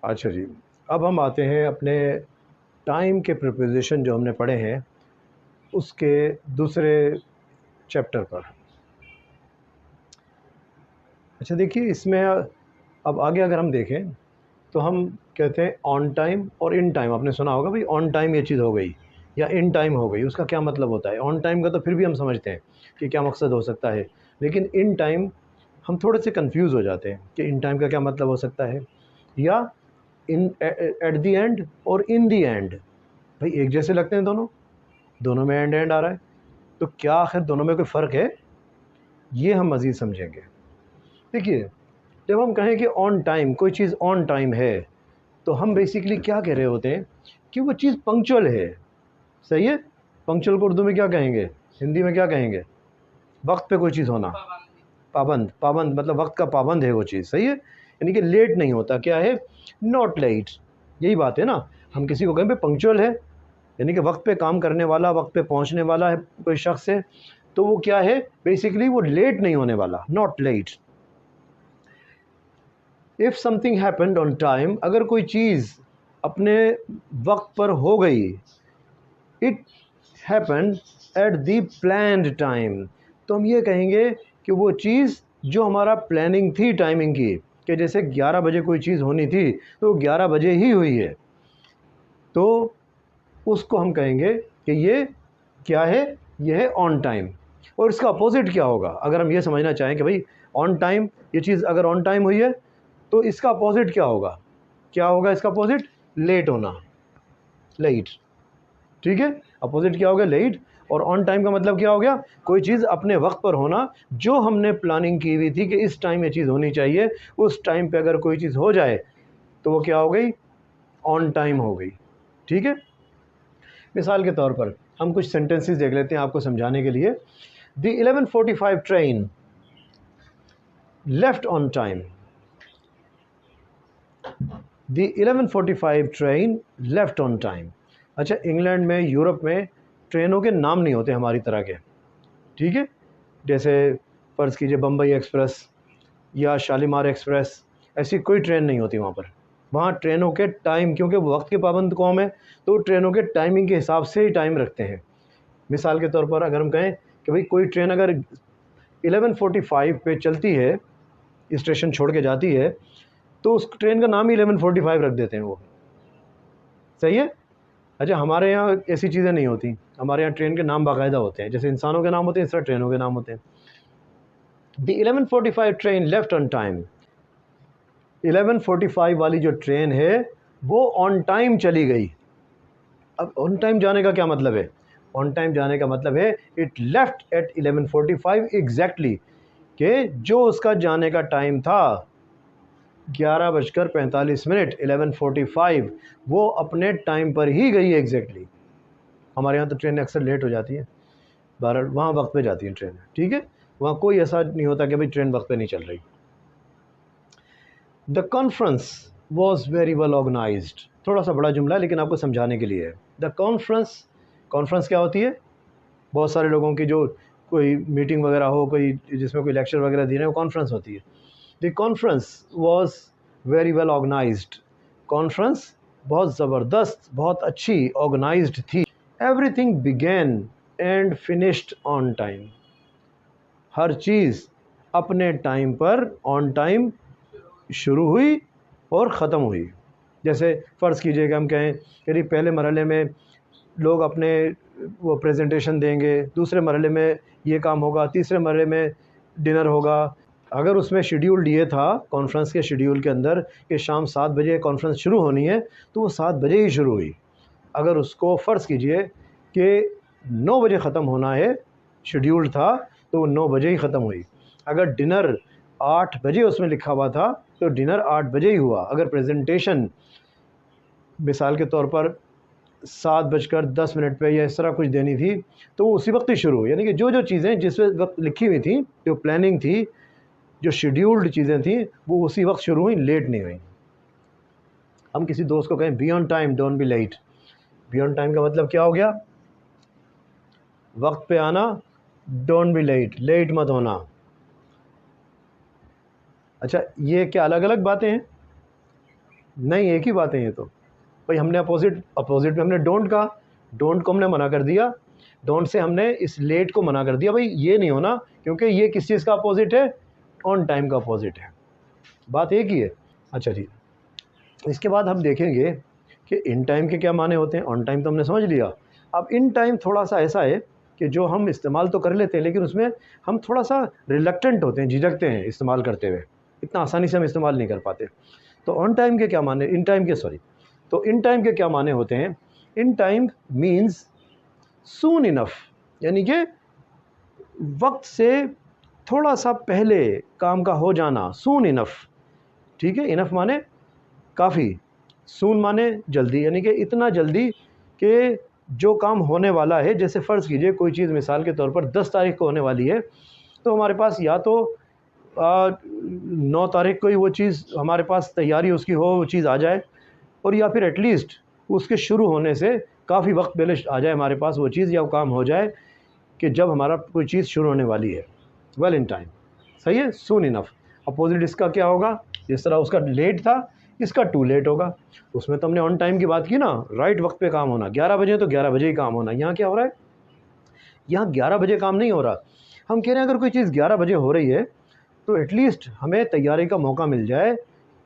अच्छा जी, अब हम आते हैं अपने टाइम के प्रिपोजिशन जो हमने पढ़े हैं उसके दूसरे चैप्टर पर। अच्छा देखिए, इसमें अब आगे अगर हम देखें तो हम कहते हैं ऑन टाइम और इन टाइम। आपने सुना होगा भाई, ऑन टाइम ये चीज़ हो गई या इन टाइम हो गई, उसका क्या मतलब होता है। ऑन टाइम का तो फिर भी हम समझते हैं कि क्या मकसद हो सकता है, लेकिन इन टाइम हम थोड़े से कंफ्यूज हो जाते हैं कि इन टाइम का क्या मतलब हो सकता है, या इन एट द एंड और इन द एंड। भाई एक जैसे लगते हैं दोनों, दोनों में एंड एंड आ रहा है, तो क्या आखिर दोनों में कोई फ़र्क है, ये हम मज़ीद समझेंगे। देखिए, जब हम कहें कि ऑन टाइम, कोई चीज़ ऑन टाइम है, तो हम बेसिकली क्या कह रहे होते हैं कि वो चीज़ पंक्चुअल है। सही है। पंक्चुअल को उर्दू में क्या कहेंगे, हिंदी में क्या कहेंगे? वक्त पे कोई चीज़ होना, पाबंद। पाबंद मतलब वक्त का पाबंद है वो चीज़। सही है, यानी कि लेट नहीं होता। क्या है? Not let. यही बात है ना। हम किसी को कहें भाई पंक्चुअल है, यानी कि वक्त पे काम करने वाला, वक्त पे पहुंचने वाला है कोई शख्स है, तो वो क्या है, बेसिकली वो लेट नहीं होने वाला, not let. If something happened on time, अगर कोई चीज़ अपने वक्त पर हो गई, it happened at the planned time, तो हम ये कहेंगे कि वो चीज़ जो हमारा प्लानिंग थी टाइमिंग की, कि जैसे 11 बजे कोई चीज़ होनी थी तो 11 बजे ही हुई है, तो उसको हम कहेंगे कि ये क्या है, ये है ऑन टाइम। और इसका अपोजिट क्या होगा, अगर हम ये समझना चाहें कि भाई ऑन टाइम, ये चीज़ अगर ऑन टाइम हुई है तो इसका अपोजिट क्या होगा, क्या होगा इसका अपोजिट? लेट होना, लेट। ठीक है, अपोजिट क्या हो गया? लेट। और ऑन टाइम का मतलब क्या हो गया? कोई चीज़ अपने वक्त पर होना, जो हमने प्लानिंग की हुई थी कि इस टाइम ये चीज़ होनी चाहिए, उस टाइम पे अगर कोई चीज़ हो जाए तो वो क्या हो गई? ऑन टाइम हो गई। ठीक है। मिसाल के तौर पर हम कुछ सेंटेंसेस देख लेते हैं आपको समझाने के लिए। The 11:45 train left on time. The 11:45 train left on time. अच्छा, इंग्लैंड में, यूरोप में ट्रेनों के नाम नहीं होते हमारी तरह के। ठीक है, जैसे फ़र्ज़ कीजिए बम्बई एक्सप्रेस या शालीमार एक्सप्रेस, ऐसी कोई ट्रेन नहीं होती वहाँ पर। वहाँ ट्रेनों के टाइम, क्योंकि वो वक्त के पाबंद कौम है, तो ट्रेनों के टाइमिंग के हिसाब से ही टाइम रखते हैं। मिसाल के तौर पर अगर हम कहें कि भाई कोई ट्रेन अगर 11:45 पे चलती है, स्टेशन छोड़ के जाती है, तो उस ट्रेन का नाम ही 11:45 रख देते हैं वो। सही है। अच्छा, हमारे यहाँ ऐसी चीज़ें नहीं होती। हमारे यहाँ ट्रेन के नाम बाकायदा होते हैं, जैसे इंसानों के नाम होते हैं इस तरह ट्रेनों के नाम होते हैं। The 11:45 train left on time. 11:45 वाली जो ट्रेन है वो ऑन टाइम चली गई। अब ऑन टाइम जाने का क्या मतलब है? ऑन टाइम जाने का मतलब है इट लेफ्ट एट 11:45 एग्जैक्टली, कि जो उसका जाने का टाइम था 11:45, 11:45, वो अपने टाइम पर ही गई है एग्जैक्टली। हमारे यहाँ तो ट्रेन अक्सर लेट हो जाती है, 12, वहाँ वक्त पे जाती है ट्रेन। ठीक है, वहाँ कोई ऐसा नहीं होता कि भाई ट्रेन वक्त पे नहीं चल रही। The conference was very well organised. थोड़ा सा बड़ा जुमला है लेकिन आपको समझाने के लिए है। द कॉन्फ्रेंस, कॉन्फ्रेंस क्या होती है? बहुत सारे लोगों की जो कोई मीटिंग वगैरह हो, कोई जिसमें कोई लेक्चर वगैरह दे रहे हैं, वो कॉन्फ्रेंस होती है। The conference was very well organised. Conference बहुत ज़बरदस्त, बहुत अच्छी ऑर्गेनाइज्ड थी। Everything began and finished on time. हर चीज़ अपने टाइम पर, ऑन टाइम शुरू हुई और ख़त्म हुई। जैसे फ़र्ज़ कीजिए कि हम कहें यदि पहले मरहले में लोग अपने वो प्रेजेंटेशन देंगे, दूसरे मरहले में ये काम होगा, तीसरे मरहले में डिनर होगा। अगर उसमें शेड्यूल्ड ये था कॉन्फ्रेंस के शेड्यूल के अंदर कि शाम 7 बजे कॉन्फ्रेंस शुरू होनी है, तो वो 7 बजे ही शुरू हुई। अगर उसको फ़र्ज़ कीजिए कि 9 बजे ख़त्म होना है, शेड्यूल्ड था, तो वो 9 बजे ही ख़त्म हुई। अगर डिनर 8 बजे उसमें लिखा हुआ था तो डिनर 8 बजे ही हुआ। अगर प्रेजेंटेशन मिसाल के तौर पर 7:10 पे या इस तरह कुछ देनी थी, तो वो उसी वक्त ही शुरू हुई। यानी कि जो जो चीज़ें जिस वक्त लिखी हुई थी, जो प्लानिंग थी, जो शेड्यूल्ड चीज़ें थी, वो उसी वक्त शुरू हुई, लेट नहीं हुई। हम किसी दोस्त को कहें be on time don't be late. Be on time का मतलब क्या हो गया? वक्त पे आना, डोंट बी लेट, लेट मत होना। अच्छा, ये क्या अलग अलग बातें हैं? नहीं, एक ही बात है ये तो। भाई हमने अपोजिट में हमने डोंट कहा, डोंट को हमने मना कर दिया, डोंट से हमने इस लेट को मना कर दिया। भाई ये नहीं होना, क्योंकि ये किस चीज़ का अपोजिट है, ऑन टाइम का अपोजिट है, बात एक ही है। अच्छा जी, इसके बाद हम देखेंगे कि इन टाइम के क्या माने होते हैं। ऑन टाइम तो हमने समझ लिया। अब इन टाइम थोड़ा सा ऐसा है कि जो हम इस्तेमाल तो कर लेते हैं, लेकिन उसमें हम थोड़ा सा रिलक्टेंट होते हैं, झिझकते हैं इस्तेमाल करते हुए, इतना आसानी से हम इस्तेमाल नहीं कर पाते। तो ऑन टाइम के क्या माने, इन टाइम के सॉरी तो इन टाइम के क्या माने होते हैं। In time means soon enough, यानी कि वक्त से थोड़ा सा पहले काम का हो जाना, सून इनफ। ठीक है, इनफ माने काफ़ी, सून माने जल्दी, यानी कि इतना जल्दी कि जो काम होने वाला है, जैसे फ़र्ज़ कीजिए कोई चीज़ मिसाल के तौर पर 10 तारीख को होने वाली है, तो हमारे पास या तो 9 तारीख को ही वो चीज़ हमारे पास तैयारी उसकी हो, वो चीज़ आ जाए, और या फिर एटलीस्ट उसके शुरू होने से काफ़ी वक्त पहले आ जाए हमारे पास वो चीज़, या वो काम हो जाए कि जब हमारा कोई चीज़ शुरू होने वाली है। वेल इन टाइम, सही है, सून इनफ। अपोजिट इसका क्या होगा, जिस तरह उसका लेट था, इसका टू लेट होगा। उसमें तो हमने ऑन टाइम की बात की ना, राइट वक्त पे काम होना, 11 बजे तो 11 बजे ही काम होना। यहाँ क्या हो रहा है, यहाँ 11 बजे काम नहीं हो रहा। हम कह रहे हैं अगर कोई चीज़ 11 बजे हो रही है तो एटलीस्ट हमें तैयारी का मौका मिल जाए,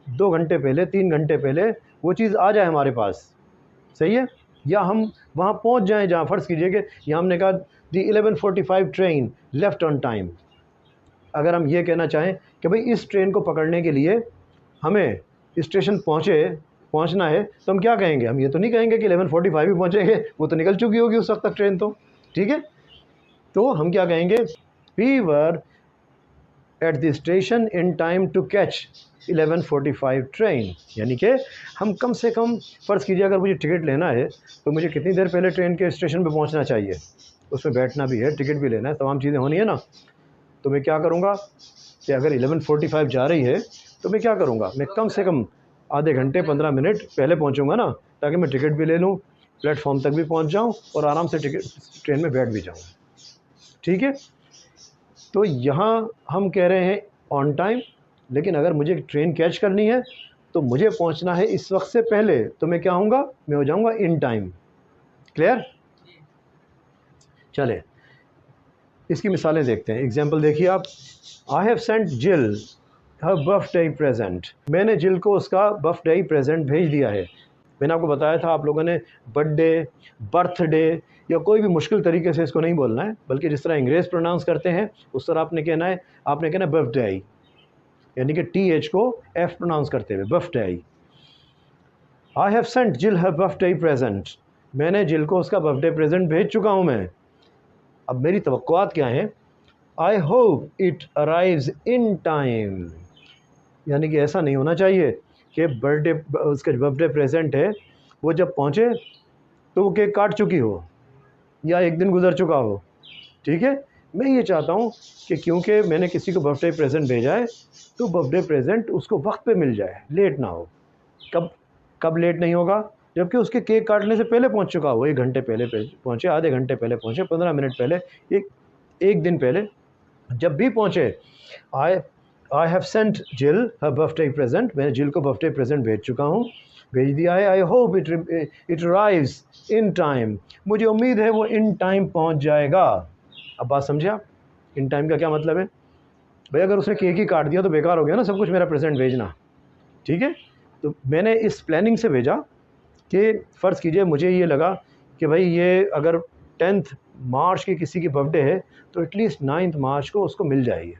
2 घंटे पहले, 3 घंटे पहले वो चीज़ आ जाए हमारे पास, सही है। या हम वहाँ पहुँच जाएँ जहाँ, फ़र्ज़ कीजिए कि यहाँ हमने कहा दी 11:45 ट्रेन लेफ़्ट ऑन टाइम। अगर हम ये कहना चाहें कि भाई इस ट्रेन को पकड़ने के लिए हमें स्टेशन पहुंचना है, तो हम क्या कहेंगे, हम ये तो नहीं कहेंगे कि 11:45 ही पहुंचेंगे, वो तो निकल चुकी होगी उस वक्त तक ट्रेन तो, ठीक है। तो हम क्या कहेंगे, we were at the station in time to catch 11:45 train, यानी कि हम कम से कम, फ़र्ज़ कीजिए अगर मुझे टिकट लेना है तो मुझे कितनी देर पहले ट्रेन के स्टेशन पर पहुँचना चाहिए, उसमें बैठना भी है, टिकट भी लेना है, तमाम चीज़ें होनी है ना। तो मैं क्या करूँगा कि अगर 11:45 जा रही है तो मैं क्या करूँगा, मैं कम से कम आधे घंटे 15 मिनट पहले पहुँचूँगा ना, ताकि मैं टिकट भी ले लूँ, प्लेटफॉर्म तक भी पहुँच जाऊँ और आराम से टिकट ट्रेन में बैठ भी जाऊँ, ठीक है। तो यहाँ हम कह रहे हैं ऑन टाइम, लेकिन अगर मुझे ट्रेन कैच करनी है तो मुझे पहुँचना है इस वक्त से पहले, तो मैं क्या होऊंगा, मैं हो जाऊँगा इन टाइम। क्लियर, चले इसकी मिसालें देखते हैं। एग्जाम्पल देखिए आप, आई हैव सेंट जिल हर बर्थडे प्रेजेंट, मैंने जिल को उसका बर्थडे प्रेजेंट भेज दिया है। मैंने आपको बताया था, आप लोगों ने बर्थडे, बर्थडे या कोई भी मुश्किल तरीके से इसको नहीं बोलना है, बल्कि जिस तरह अंग्रेज़ प्रोनाउंस करते हैं उस तरह आपने कहना है। आपने कहना बर्थडे, यानी कि TH को F प्रोनाउंस करते हुए, बर्थडे। आई हैव सेंट जिल हर बर्थडे प्रेजेंट, मैंने जिल को उसका बर्थडे प्रेजेंट भेज चुका हूँ मैं। अब मेरी तवक्कुआत क्या हैं, I hope it arrives in time, यानी कि ऐसा नहीं होना चाहिए कि बर्थडे, उसका बर्थडे प्रेजेंट है, वो जब पहुँचे तो वो केक काट चुकी हो या एक दिन गुजर चुका हो, ठीक है। मैं ये चाहता हूँ कि क्योंकि मैंने किसी को बर्थडे प्रेजेंट भेजा है तो बर्थडे प्रेजेंट उसको वक्त पे मिल जाए, लेट ना हो। कब लेट नहीं होगा, जबकि उसके केक काटने से पहले पहुँच चुका हो, 1 घंटे पहले पहुँचे, आधे घंटे पहले पहुँचे, 15 मिनट पहले, एक दिन पहले, जब भी पहुँचे। आई हैव सेंट जिल हर बर्थडे प्रेजेंट, मैंने जिल को बर्थडे प्रेजेंट भेज चुका हूँ, भेज दिया है। I hope it arrives in time, मुझे उम्मीद है वो इन टाइम पहुँच जाएगा। अब बात समझे आप, इन टाइम का क्या मतलब है। भाई अगर उसने केक ही काट दिया तो बेकार हो गया ना सब कुछ मेरा प्रेजेंट भेजना, ठीक है। तो मैंने इस प्लानिंग से भेजा कि फ़र्ज़ कीजिए मुझे ये लगा कि भाई ये अगर 10 मार्च की किसी की बर्थडे है तो एटलीस्ट 9 मार्च को उसको मिल जाएगी,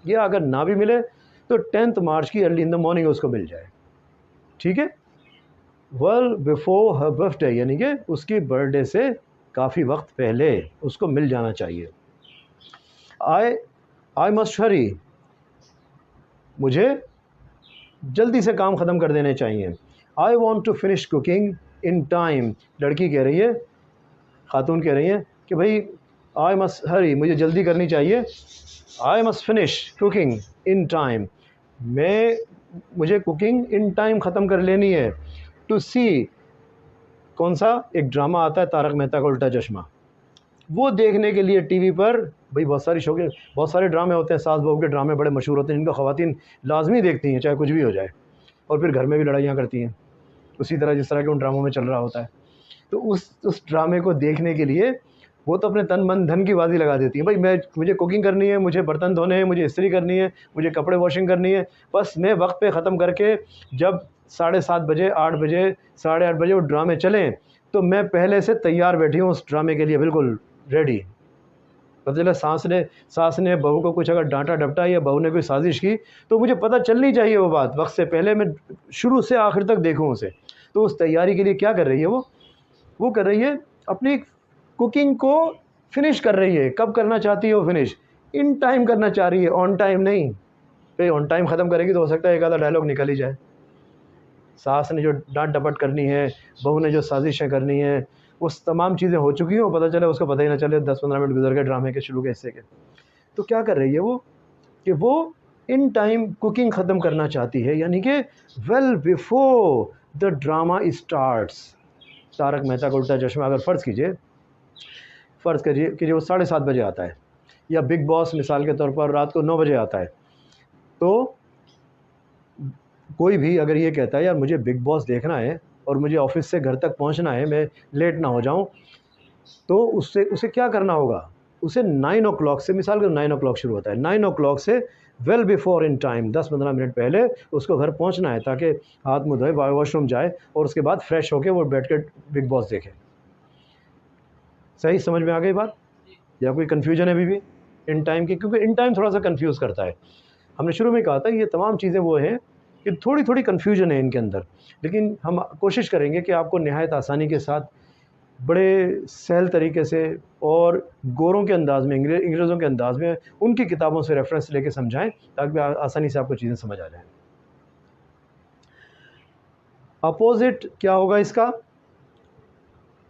या अगर ना भी मिले तो 10 मार्च की अर्ली इन द मॉर्निंग उसको मिल जाए, ठीक है। वेल बिफोर हर बर्थडे, यानी कि उसकी बर्थडे से काफ़ी वक्त पहले उसको मिल जाना चाहिए। आई मस्ट हरी, मुझे जल्दी से काम ख़त्म कर देने चाहिए। I want to finish cooking in time, लड़की कह रही है, खातून कह रही है कि भाई आई मस्ट हरी, मुझे जल्दी करनी चाहिए। I must finish cooking in time, मुझे कुकिंग इन टाइम ख़त्म कर लेनी है। टू सी, कौन सा, एक ड्रामा आता है तारक मेहता का उल्टा चश्मा, वो देखने के लिए टीवी पर। भाई बहुत सारे ड्रामे होते हैं, सास बहू के ड्रामे बड़े मशहूर होते हैं जिनका ख़वातीन लाजमी देखती हैं चाहे कुछ भी हो जाए। और फिर घर में भी लड़ाइयाँ करती हैं, उसी तरह जिस तरह के उन ड्रामों में चल रहा होता है। तो उस ड्रामे को देखने के लिए वो तो अपने तन मन धन की बाजी लगा देती है, भाई मुझे कुकिंग करनी है, मुझे बर्तन धोने हैं, मुझे इस्त्री करनी है, मुझे कपड़े वॉशिंग करनी है, बस मैं वक्त पे ख़त्म करके जब 7:30 बजे 8 बजे 8:30 बजे वो ड्रामे चलें तो मैं पहले से तैयार बैठी हूँ उस ड्रामे के लिए, बिल्कुल रेडी। पता चला सास ने बहू को कुछ अगर डांटा डपटा या बहू ने कोई साजिश की तो मुझे पता चलनी चाहिए वो बात वक्त से पहले, मैं शुरू से आखिर तक देखूँ उसे। तो उस तैयारी के लिए क्या कर रही है वो कर रही है अपनी कुकिंग को फिनिश कर रही है। कब करना चाहती है वो फिनिश? इन टाइम करना चाह रही है, ऑन टाइम नहीं। भाई ऑन टाइम ख़त्म करेगी तो हो सकता है एक आधा डायलॉग निकल ही जाए। सास ने जो डांट डपट करनी है, बहू ने जो साजिशें करनी है, वो तमाम चीज़ें हो चुकी हैं, पता चले उसको पता ही ना चले 10-15 मिनट गुजर गए ड्रामे के शुरू के हिस्से के। तो क्या कर रही है वो कि वो इन टाइम कुकिंग ख़त्म करना चाहती है, यानी कि well before the drama starts. Tarak Mehta ka Ulta चश्मा अगर फ़र्ज़ करिए कि वो 7:30 बजे आता है, या बिग बॉस मिसाल के तौर पर रात को 9 बजे आता है, तो कोई भी अगर ये कहता है यार मुझे बिग बॉस देखना है और मुझे ऑफिस से घर तक पहुंचना है, मैं लेट ना हो जाऊं, तो उसे क्या करना होगा? उसे 9 o'clock से, मिसाल कर 9 o'clock शुरू होता है, 9 o'clock से well before in time 10-15 minute पहले उसको घर पहुंचना है, ताकि हाथ मुँह धोए, वॉशरूम जाए और उसके बाद फ्रेश होकर वो बैठ कर बिग बॉस देखे। सही समझ में आ गई बात, या कोई कन्फ्यूजन है अभी भी इन टाइम की? क्योंकि इन टाइम थोड़ा सा कन्फ्यूज़ करता है। हमने शुरू में कहा था ये तमाम चीज़ें वो हैं कि थोड़ी थोड़ी कन्फ्यूजन है इनके अंदर, लेकिन हम कोशिश करेंगे कि आपको नहायत आसानी के साथ बड़े सहल तरीके से और गोरों के अंदाज़ में, अंग्रेज़ों के अंदाज़ में उनकी किताबों से रेफरेंस लेके समझाएं, ताकि आसानी से आपको चीज़ें समझ आ जाएं। अपोजिट क्या होगा इसका?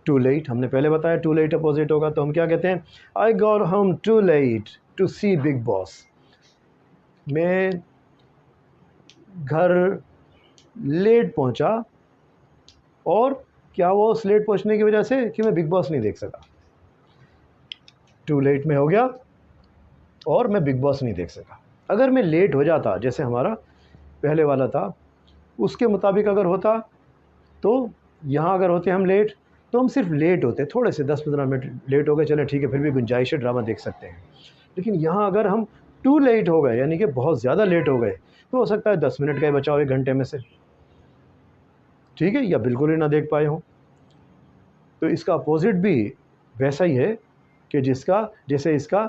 Too late. हमने पहले बताया टू लेट अपोजिट होगा, तो हम क्या कहते हैं? I got home too late to see Bigg Boss. मैं घर लेट पहुंचा, और क्या वो उस लेट पहुंचने की वजह से कि मैं बिग बॉस नहीं देख सका। टू लेट में हो गया और मैं बिग बॉस नहीं देख सका। अगर मैं लेट हो जाता, जैसे हमारा पहले वाला था, उसके मुताबिक अगर होता, तो यहाँ अगर होते हम लेट, तो हम सिर्फ लेट होते, थोड़े से 10-15 मिनट लेट हो गए, चले ठीक है, फिर भी गुंजाइश है, ड्रामा देख सकते हैं। लेकिन यहाँ अगर हम टू लेट हो गए, यानी कि बहुत ज़्यादा लेट हो गए, तो हो सकता है 10 मिनट का ही बचा हो 1 घंटे में से, ठीक है, या बिल्कुल ही ना देख पाए हों। तो इसका अपोजिट भी वैसा ही है कि जैसे इसका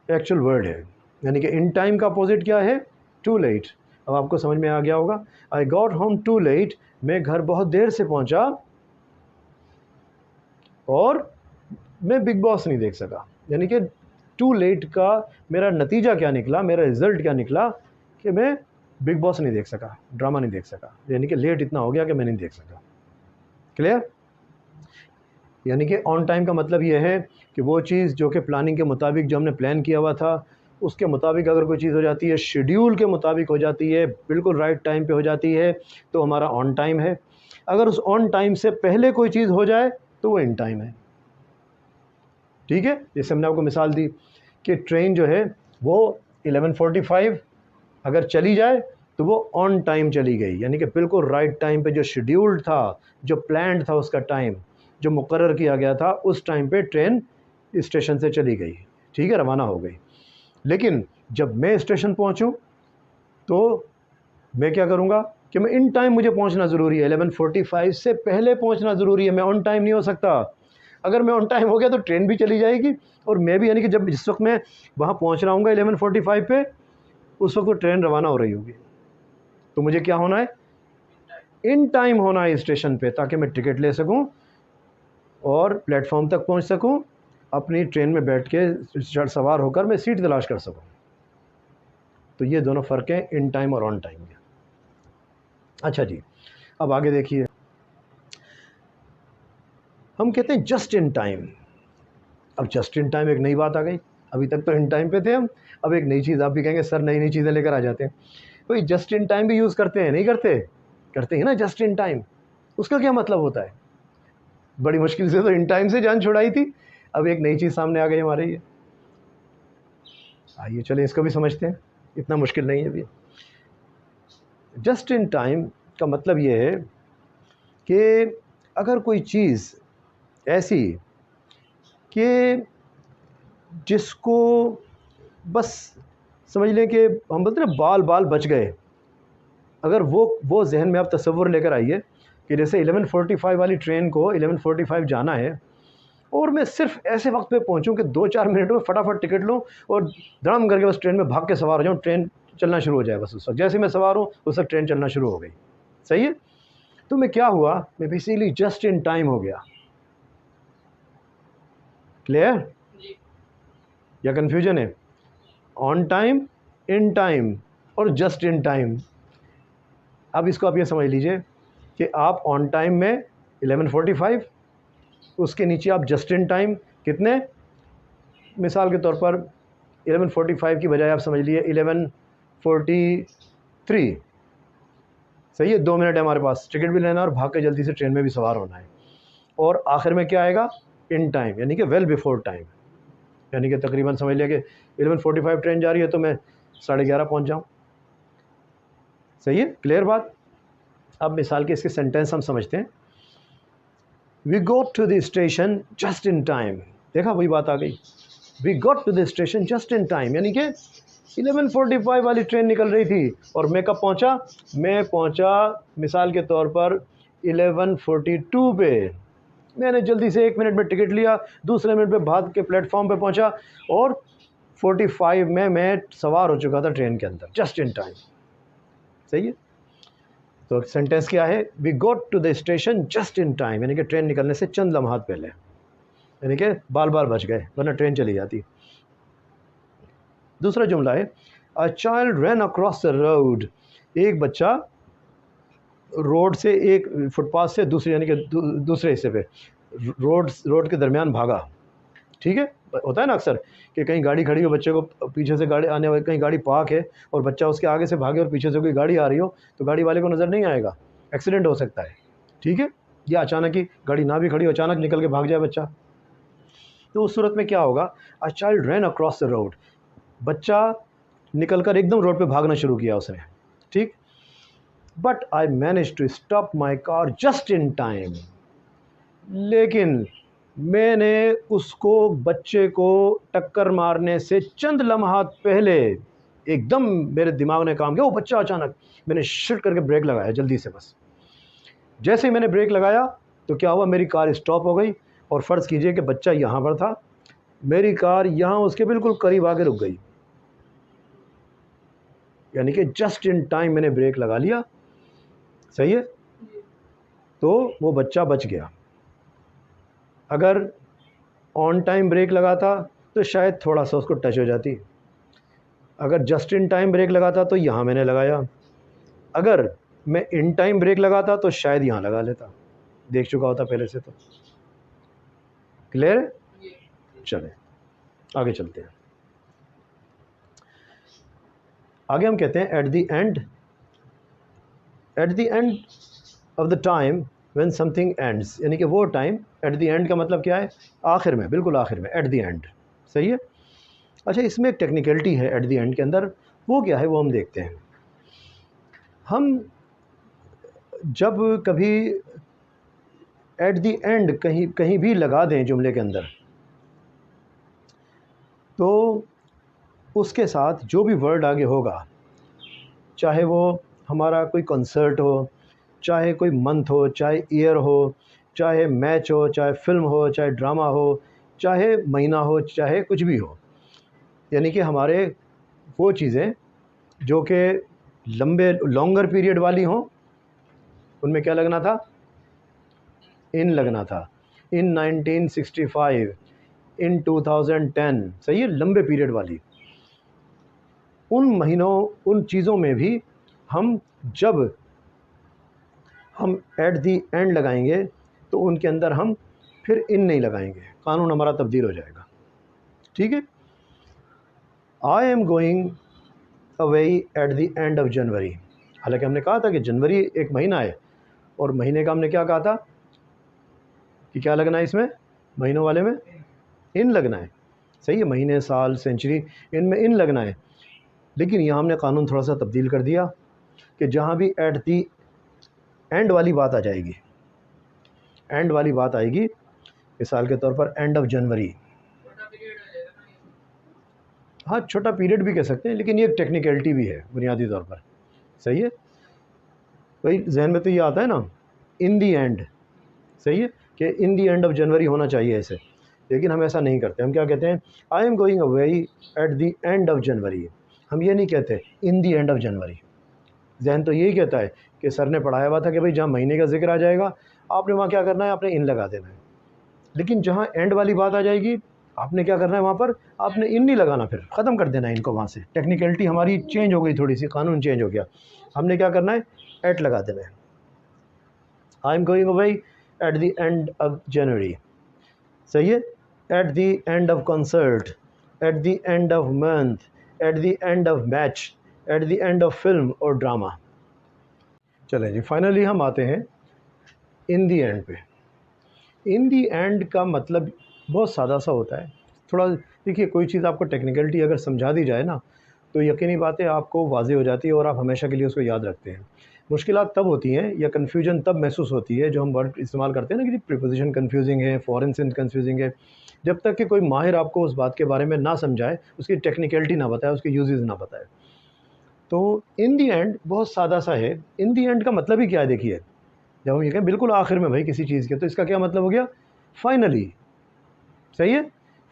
एक्चुअल वर्ड है, यानी कि इन टाइम का अपोजिट क्या है? Too late. अब आपको समझ में आ गया होगा। I got home too late, मैं घर बहुत देर से पहुंचा और मैं बिग बॉस नहीं देख सका। यानी कि टू लेट का मेरा नतीजा क्या निकला, मेरा रिज़ल्ट क्या निकला कि मैं बिग बॉस नहीं देख सका, ड्रामा नहीं देख सका, यानी कि लेट इतना हो गया कि मैं नहीं देख सका। क्लियर? यानी कि ऑन टाइम का मतलब ये है कि वो चीज़ जो कि प्लानिंग के मुताबिक, जो हमने प्लान किया हुआ था उसके मुताबिक अगर कोई चीज़ हो जाती है, शेड्यूल के मुताबिक हो जाती है, बिल्कुल राइट टाइम पे हो जाती है, तो हमारा ऑन टाइम है। अगर उस ऑन टाइम से पहले कोई चीज़ हो जाए तो वो इन टाइम है। ठीक है, जैसे हमने आपको मिसाल दी कि ट्रेन जो है वो 11:45 अगर चली जाए तो वो ऑन टाइम चली गई, यानी कि बिल्कुल राइट टाइम पे, जो शेड्यूल्ड था, जो प्लान्ड था, उसका टाइम जो मुकर्रर किया गया था, उस टाइम पे ट्रेन स्टेशन से चली गई, ठीक है, रवाना हो गई। लेकिन जब मैं स्टेशन पहुंचूं तो मैं क्या करूंगा कि मैं इन टाइम, मुझे पहुंचना ज़रूरी है, 11:45 से पहले पहुंचना ज़रूरी है, मैं ऑन टाइम नहीं हो सकता। अगर मैं ऑन टाइम हो गया तो ट्रेन भी चली जाएगी और मैं भी, यानी कि जब जिस वक्त मैं वहाँ पहुँच रहा हूँ 11:45 पे, उस वक्त तो ट्रेन रवाना हो रही होगी। तो मुझे क्या होना है? इन टाइम होना है स्टेशन पे, ताकि मैं टिकट ले सकूं और प्लेटफॉर्म तक पहुंच सकूं, अपनी ट्रेन में बैठ के सवार होकर मैं सीट तलाश कर सकूं। तो ये दोनों फ़र्क हैं इन टाइम और ऑन टाइम के। अच्छा जी, अब आगे देखिए, हम कहते हैं जस्ट इन टाइम। अब जस्ट इन टाइम एक नई बात आ गई, अभी तक तो इन टाइम पे थे हम, अब एक नई चीज़। आप भी कहेंगे सर नई नई चीज़ें लेकर आ जाते हैं। भाई जस्ट इन टाइम भी यूज़ करते हैं, नहीं करते? करते हैं ना जस्ट इन टाइम। उसका क्या मतलब होता है? बड़ी मुश्किल से तो इन टाइम से जान छुड़ाई थी, अब एक नई चीज़ सामने आ गई हमारे। ये आइए चलें इसको भी समझते हैं, इतना मुश्किल नहीं है अभी। जस्ट इन टाइम का मतलब ये है कि अगर कोई चीज़ ऐसी कि जिसको बस समझ लें कि हम बोलते हैं ना बाल बाल बच गए, अगर वो जहन में आप तसव्वुर लेकर आइए कि जैसे 11:45 वाली ट्रेन को 11:45 जाना है और मैं सिर्फ ऐसे वक्त पे पहुंचूं कि 2-4 मिनट में फटाफट टिकट लूं और धड़म करके बस ट्रेन में भाग के सवार हो जाऊं, ट्रेन चलना शुरू हो जाए। बस उस वक्त जैसे मैं सवार हूँ उस वक्त ट्रेन चलना शुरू हो गई। सही है। तो मैं क्या हुआ, मैं बेसिकली जस्ट इन टाइम हो गया। क्लियर या कन्फ्यूजन है? ऑन टाइम, इन टाइम और जस्ट इन टाइम। अब इसको आप ये समझ लीजिए कि आप ऑन टाइम में 11:45, उसके नीचे आप जस्ट इन टाइम कितने, मिसाल के तौर पर 11:45 की बजाय आप समझ लिए 11:43। सही है, 2 मिनट है हमारे पास, टिकट भी लेना और भाग के जल्दी से ट्रेन में भी सवार होना है। और आखिर में क्या आएगा, इन टाइम, यानी कि वेल बिफोर टाइम, यानी कि तकरीबन समझ लिया कि 11:45 ट्रेन जा रही है तो मैं 11:30 पहुंच जाऊं। सही है, क्लियर बात। अब मिसाल के इसके सेंटेंस हम समझते हैं। We got to the station just in time. देखा, वही बात आ गई, we got to the station just in time, यानी कि 11:45 वाली ट्रेन निकल रही थी और मैं कब पहुंचा, मैं पहुंचा मिसाल के तौर पर 11:42 पे। मैंने जल्दी से 1 मिनट में टिकट लिया, दूसरे मिनट में भाग के प्लेटफॉर्म पे पहुंचा और 45 में मैं सवार हो चुका था ट्रेन के अंदर, जस्ट इन टाइम। सही है। तो सेंटेंस क्या है, we got to the station just in time, यानी कि ट्रेन निकलने से चंद लम्हात पहले, यानी कि बाल बाल बच गए वरना ट्रेन चली जाती। दूसरा जुमला है, a child run across the road. एक बच्चा रोड से, एक फुटपाथ से दूसरे, यानी कि दूसरे हिस्से पे रोड के दरमियान भागा। ठीक है, होता है ना अक्सर कि कहीं गाड़ी खड़ी हो, बच्चे को पीछे से गाड़ी आने वाली, कहीं गाड़ी पार्क है और बच्चा उसके आगे से भागे और पीछे से कोई गाड़ी आ रही हो तो गाड़ी वाले को नज़र नहीं आएगा, एक्सीडेंट हो सकता है। ठीक है, या अचानक ही गाड़ी ना भी खड़ी हो, अचानक निकल के भाग जाए बच्चा, तो उस सूरत में क्या होगा, a child run across the road, बच्चा निकलकर एकदम रोड पे भागना शुरू किया उसने। ठीक, but I manage to stop my car just in time, लेकिन मैंने उसको, बच्चे को टक्कर मारने से चंद लम्हात पहले एकदम मेरे दिमाग ने काम किया, वो बच्चा अचानक, मैंने शिट करके ब्रेक लगाया जल्दी से। बस जैसे ही मैंने ब्रेक लगाया तो क्या हुआ, मेरी कार स्टॉप हो गई और फ़र्ज़ कीजिए कि बच्चा यहाँ पर था, मेरी कार यहाँ उसके बिल्कुल करीब आके रुक गई, यानी कि जस्ट इन टाइम मैंने ब्रेक लगा लिया। सही है, तो वो बच्चा बच गया। अगर ऑन टाइम ब्रेक लगाता तो शायद थोड़ा सा उसको टच हो जाती, अगर जस्ट इन टाइम ब्रेक लगाता तो यहाँ मैंने लगाया, अगर मैं इन टाइम ब्रेक लगाता तो शायद यहाँ लगा लेता, देख चुका होता पहले से। तो क्लियर है? चले आगे चलते हैं। आगे हम कहते हैं eight the end of the time when something ends, यानी कि वो टाइम, एट द एंड का मतलब क्या है, आखिर में, बिल्कुल आखिर में, एट द एंड। सही है। अच्छा, इसमें एक टेक्निकलिटी है एट द एंड के अंदर, वो क्या है वो हम देखते हैं। हम जब कभी एट द एंड कहीं कहीं भी लगा दें जुमले के अंदर, तो उसके साथ जो भी वर्ड आगे होगा, चाहे वो हमारा कोई कंसर्ट हो, चाहे कोई मंथ हो, चाहे ईयर हो, चाहे मैच हो, चाहे फिल्म हो, चाहे ड्रामा हो, चाहे महीना हो, चाहे कुछ भी हो, यानी कि हमारे वो चीज़ें जो कि लॉन्गर पीरियड वाली हों, उनमें क्या लगना था, इन लगना था। इन 1965, इन 2010। सही है, लंबे पीरियड वाली। उन महीनों, उन चीज़ों में भी हम जब हम एट दी एंड लगाएंगे तो उनके अंदर हम फिर इन नहीं लगाएंगे, कानून हमारा तब्दील हो जाएगा। ठीक है। आई am going away at the end of जनवरी, हालांकि हमने कहा था कि जनवरी एक महीना है और महीने का हमने क्या कहा था कि क्या लगना है इसमें, महीनों वाले में इन लगना है। सही है, महीने, साल, सेंचुरी, इनमें इन लगना है। लेकिन यहाँ हमने कानून थोड़ा सा तब्दील कर दिया, कि जहाँ भी एट दी एंड वाली बात आ जाएगी, एंड वाली बात आएगी, मिसाल के तौर पर एंड ऑफ जनवरी, हाँ छोटा पीरियड भी कह सकते हैं, लेकिन ये टेक्निकलिटी भी है बुनियादी तौर पर, सही है भाई। जहन में तो ये आता है ना इन दी एंड, सही है कि इन दी एंड ऑफ जनवरी होना चाहिए ऐसे, लेकिन हम ऐसा नहीं करते। हम क्या कहते हैं, आई am going away at the and of जनवरी। हम ये नहीं कहते इन दी एंड ऑफ जनवरी। जहन तो यही कहता है कि सर ने पढ़ाया हुआ था कि भाई जहाँ महीने का जिक्र आ जाएगा आपने वहाँ क्या करना है, आपने इन लगा देना है। लेकिन जहाँ एंड वाली बात आ जाएगी आपने क्या करना है, वहाँ पर आपने इन नहीं लगाना, फिर ख़त्म कर देना है इनको वहाँ से। टेक्निकलिटी हमारी चेंज हो गई, थोड़ी सी कानून चेंज हो गया। हमने क्या करना है, एट लगा देना है। आई am going away at the end of जनवरी, सही है। Eight the end of concert, eight the end of month, eight the end of match, at the end of film और ड्रामा। चलें जी, फाइनली हम आते हैं इन दी एंड पे। इन the end का मतलब बहुत सादा सा होता है। थोड़ा देखिए, कोई चीज़ आपको टेक्निकलिटी अगर समझा दी जाए ना तो यकीनी बात है आपको वाज़े हो जाती है और आप हमेशा के लिए उसको याद रखते हैं। मुश्किलात तब होती हैं या कन्फ्यूजन तब महसूस होती है जो हम वर्ड इस्तेमाल करते हैं ना कि प्रीपोजिशन कन्फ्यूजिंग है, फॉरेन सेंस कन्फ्यूजिंग है, जब तक कि कोई माहिर आपको उस बात के बारे में ना समझाए, उसकी टेक्निकलिटी ना बताए, उसके यूजेस ना बताए। तो इन दी एंड बहुत सादा सा है। इन दी एंड का मतलब ही क्या है, देखिए जब हम ये कहें बिल्कुल आखिर में भाई किसी चीज़ के, तो इसका क्या मतलब हो गया, फाइनली, सही है।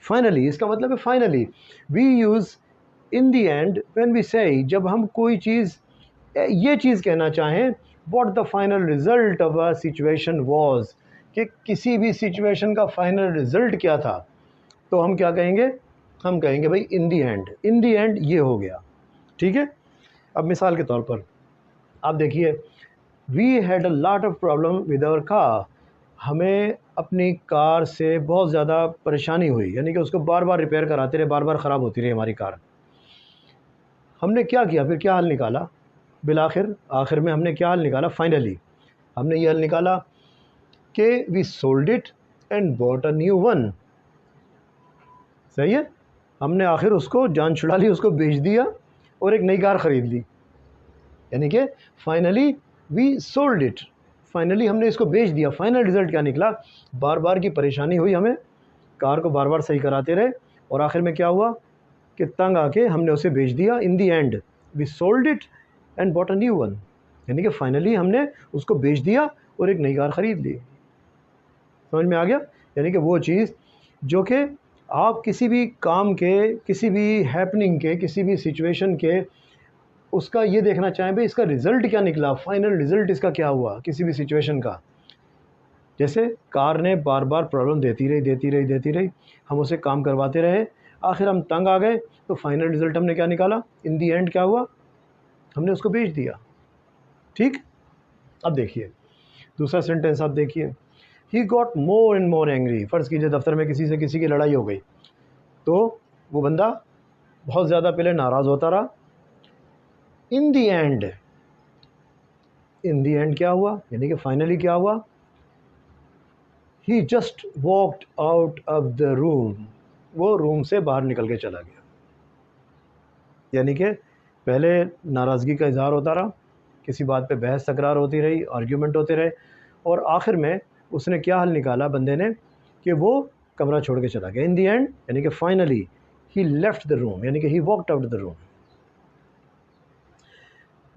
फाइनली इसका मतलब है finally. We use in the end when we say, जब हम कोई चीज़ ये चीज़ कहना चाहें, what the final result of a situation was, कि किसी भी सिचुएशन का फाइनल रिज़ल्ट क्या था, तो हम क्या कहेंगे, हम कहेंगे भाई इन the and. In the and ये हो गया, ठीक है। अब मिसाल के तौर पर आप देखिए, we had a lot of problem with our car, हमें अपनी कार से बहुत ज़्यादा परेशानी हुई, यानी कि उसको बार बार रिपेयर कराते रहे, बार बार ख़राब होती रही हमारी कार। हमने क्या किया, फिर क्या हल निकाला, बिलाखिर आखिर में हमने क्या हल निकाला, फाइनली हमने ये हल निकाला कि we sold it and bought a new one, सही है। हमने आखिर उसको जान छुड़ा ली, उसको बेच दिया और एक नई कार ख़रीद ली, यानी कि finally we sold it, finally हमने इसको बेच दिया। फाइनल रिज़ल्ट क्या निकला, बार बार की परेशानी हुई हमें, कार को बार बार सही कराते रहे और आखिर में क्या हुआ कि तंग आके हमने उसे बेच दिया। In the end we sold it and bought a new one, यानी कि फाइनली हमने उसको बेच दिया और एक नई कार ख़रीद ली। समझ में आ गया, यानी कि वो चीज़ जो कि आप किसी भी काम के, किसी भी हैपनिंग के, किसी भी सिचुएशन के, उसका ये देखना चाहें भाई इसका रिज़ल्ट क्या निकला, फाइनल रिज़ल्ट इसका क्या हुआ किसी भी सिचुएशन का। जैसे कार ने बार बार प्रॉब्लम देती रही, हम उसे काम करवाते रहे, आखिर हम तंग आ गए, तो फाइनल रिज़ल्ट हमने क्या निकाला, इन दी एंड क्या हुआ, हमने उसको बेच दिया, ठीक। अब देखिए दूसरा सेंटेंस, आप देखिए, he got more and more angry. फ़र्ज़ कीजिए दफ्तर में किसी से किसी की लड़ाई हो गई, तो वो बंदा बहुत ज़्यादा पहले नाराज़ होता रहा। इन the and, in the and क्या हुआ, यानी कि फाइनली क्या हुआ, he just walked out of the room, वो रूम से बाहर निकल के चला गया। यानी कि पहले नाराज़गी का इज़हार होता रहा, किसी बात पे बहस तकरार होती रही, आर्ग्यूमेंट होते रहे, और आखिर में उसने क्या हल निकाला बंदे ने कि वो कमरा छोड़ के चला गया। इन दी एंड यानी कि finally he left the room, यानी कि he walked out the room.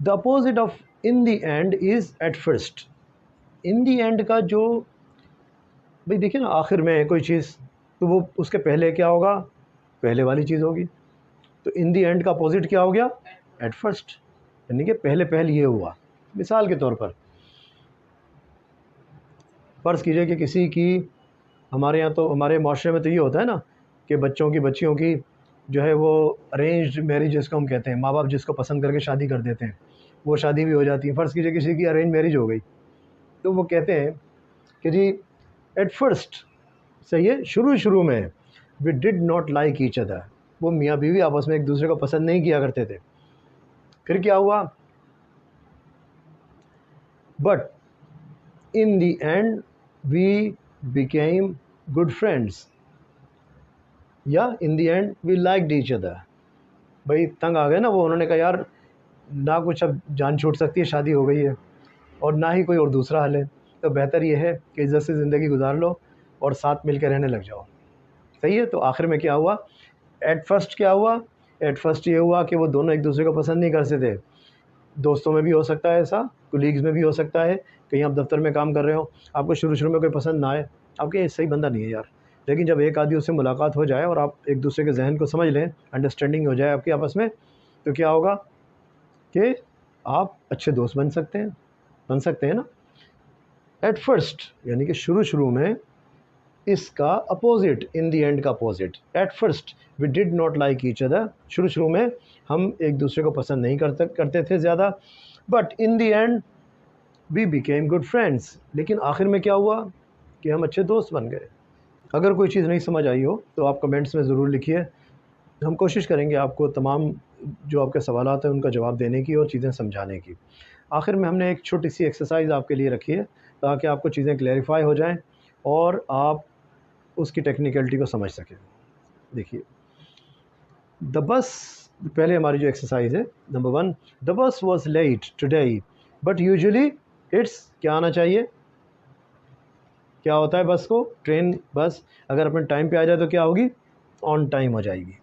The opposite of in the and is at first. In the end का जो भाई देखिए ना, आखिर में कोई चीज़, तो वो उसके पहले क्या होगा, पहले वाली चीज़ होगी। तो इन दी एंड का अपोजिट क्या हो गया, एट फर्स्ट, यानी कि पहले पहल ये हुआ। मिसाल के तौर पर फ़र्ज़ कीजिए कि किसी की, हमारे यहाँ तो, हमारे माशरे में तो ये होता है ना कि बच्चों की, बच्चियों की जो है वो अरेंज्ड मैरिज जिसको हम कहते हैं, माँ बाप जिसको पसंद करके शादी कर देते हैं, वो शादी भी हो जाती है। फ़र्ज़ कीजिए किसी की अरेंज मैरिज हो गई, तो वो कहते हैं कि जी एट फर्स्ट, सही है, शुरू में we did not like each other, वो मियाँ बीवी आपस में एक दूसरे को पसंद नहीं किया करते थे। फिर क्या हुआ, but in the end we became good friends, या in the end we liked each other. भाई तंग आ गए ना वो, उन्होंने कहा यार ना कुछ अब जान छूट सकती है, शादी हो गई है, और ना ही कोई और दूसरा हल है। तो बेहतर ये है कि इज़्ज़त से ज़िंदगी गुजार लो और साथ मिल के रहने लग जाओ। सही है। तो आखिर में क्या हुआ? एट फर्स्ट क्या हुआ? एट फर्स्ट ये हुआ कि वो दोनों एक दूसरे को पसंद नहीं करते थे। दोस्तों में भी हो सकता है ऐसा, कोलीग्स में भी हो सकता है, कहीं आप दफ्तर में काम कर रहे हो, आपको शुरू में कोई पसंद ना आए, आपके ये सही बंदा नहीं है यार। लेकिन जब एक आदमी उससे मुलाकात हो जाए और आप एक दूसरे के जहन को समझ लें, अंडरस्टैंडिंग हो जाए आपकी आपस में, तो क्या होगा कि आप अच्छे दोस्त बन सकते हैं ना। एट फर्स्ट यानी कि शुरू में इसका अपोजिट, इन दी एंड का अपोजिट। At first we did not like each other, शुरू में हम एक दूसरे को पसंद नहीं करते थे ज़्यादा, but in the end we became good friends. लेकिन आखिर में क्या हुआ कि हम अच्छे दोस्त बन गए। अगर कोई चीज़ नहीं समझ आई हो तो आप कमेंट्स में ज़रूर लिखिए, हम कोशिश करेंगे आपको तमाम जो आपके सवालात हैं उनका जवाब देने की और चीज़ें समझाने की। आखिर में हमने एक छोटी सी एक्सरसाइज आपके लिए रखी है ताकि आपको चीज़ें क्लैरिफाई हो जाएं और आप उसकी टेक्निकलिटी को समझ सकें। देखिए, द बस, पहले हमारी जो एक्सरसाइज है, number 1, the bus was late today but usually it's, क्या आना चाहिए? क्या होता है बस को? ट्रेन, बस अगर अपने टाइम पे आ जाए तो क्या होगी? ऑन टाइम हो जाएगी।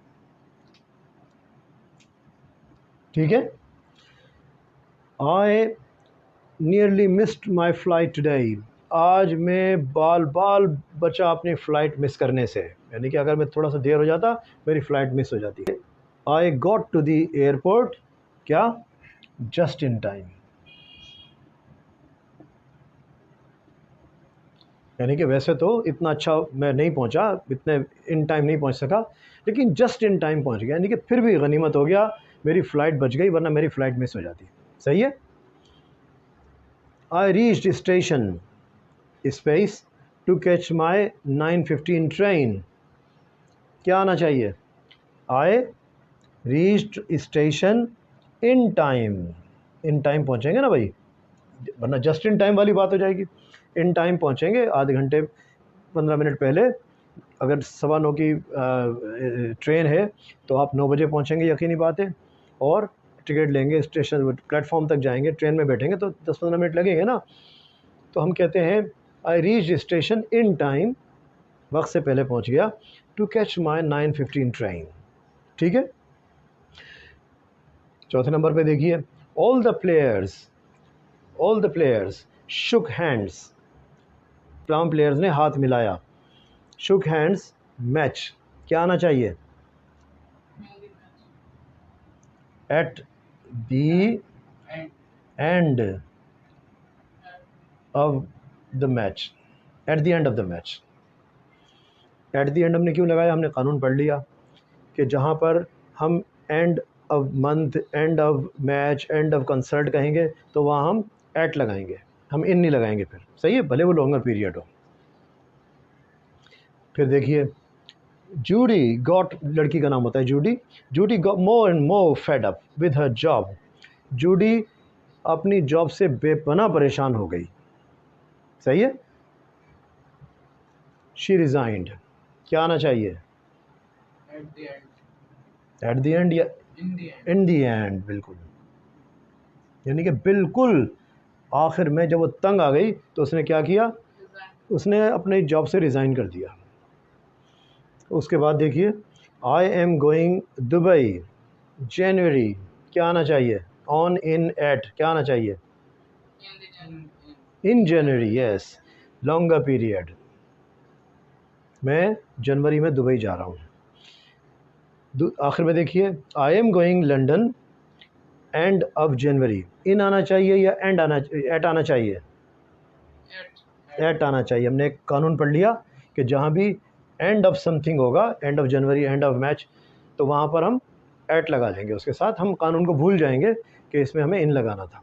ठीक है। I nearly missed my flight today, आज मैं बाल बचा अपनी फ़्लाइट मिस करने से, यानी कि अगर मैं थोड़ा सा देर हो जाता मेरी फ़्लाइट मिस हो जाती है। I got to the airport, क्या? जस्ट इन टाइम, यानी कि वैसे तो इतना अच्छा मैं नहीं पहुंचा, इतने इन टाइम नहीं पहुंच सका, लेकिन जस्ट इन टाइम पहुंच गया, यानी कि फिर भी गनीमत हो गया, मेरी फ़्लाइट बच गई, वरना मेरी फ़्लाइट मिस हो जाती। सही है। I reached station space to catch my 9:15 train, क्या आना चाहिए? I reached station in time, in time पहुंचेंगे ना भाई, वरना जस्ट इन टाइम वाली बात हो जाएगी। इन टाइम पहुंचेंगे, आधे घंटे 15 मिनट पहले। अगर 9:15 की ट्रेन है तो आप 9 बजे पहुंचेंगे, यकीनी बात है, और टिकट लेंगे, स्टेशन प्लेटफॉर्म तक जाएंगे, ट्रेन में बैठेंगे तो 10-15 मिनट लगेंगे ना। तो हम कहते हैं I reach station in time, वक्त से पहले पहुंच गया, टू कैच माई 9:15 ट्रेन। ठीक है। चौथे नंबर पे देखिए, all the players shook hands, तमाम प्लेयर्स ने हाथ मिलाया। शुक हैंड्स मैच, क्या आना चाहिए? At the end of the match, at the end of the match. At the end हमने क्यों लगाया? हमने कानून पढ़ लिया कि जहाँ पर हम end of month, end of match, end of concert कहेंगे तो वहाँ हम एट लगाएंगे, हम इन नहीं लगाएंगे फिर। सही है, भले वो लॉन्गर पीरियड हो। फिर देखिए, जूडी गॉट, लड़की का नाम होता है Judy got more and more fed up with her job, Judy अपनी जॉब से बेपनाह परेशान हो गई। सही है। शी रिजाइंड, क्या आना चाहिए? एट द एंड या इन द एंड, बिल्कुल, यानी कि बिल्कुल आखिर में जब वो तंग आ गई तो उसने क्या किया? उसने अपने जॉब से रिज़ाइन कर दिया। उसके बाद देखिए, आई एम गोइंग दुबई जनवरी, क्या आना चाहिए? ऑन, इन, एट, क्या आना चाहिए? इन जनवरी, यस, लॉन्गर पीरियड, मैं जनवरी में दुबई जा रहा हूँ। आखिर में देखिए, I am going London end of January, इन आना चाहिए या एंड आना, एट आना चाहिए? एट आना चाहिए। हमने एक कानून पढ़ लिया कि जहाँ भी एंड ऑफ समथिंग होगा, and of January, end of match, तो वहाँ पर हम एट लगा देंगे उसके साथ, हम कानून को भूल जाएंगे कि इसमें हमें इन लगाना था।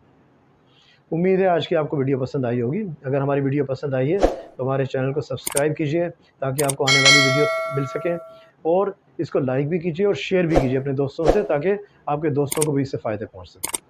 उम्मीद है आज की आपको वीडियो पसंद आई होगी। अगर हमारी वीडियो पसंद आई है तो हमारे चैनल को सब्सक्राइब कीजिए ताकि आपको आने वाली वीडियो मिल सके, और इसको लाइक भी कीजिए और शेयर भी कीजिए अपने दोस्तों से ताकि आपके दोस्तों को भी इससे फ़ायदे पहुँच सके।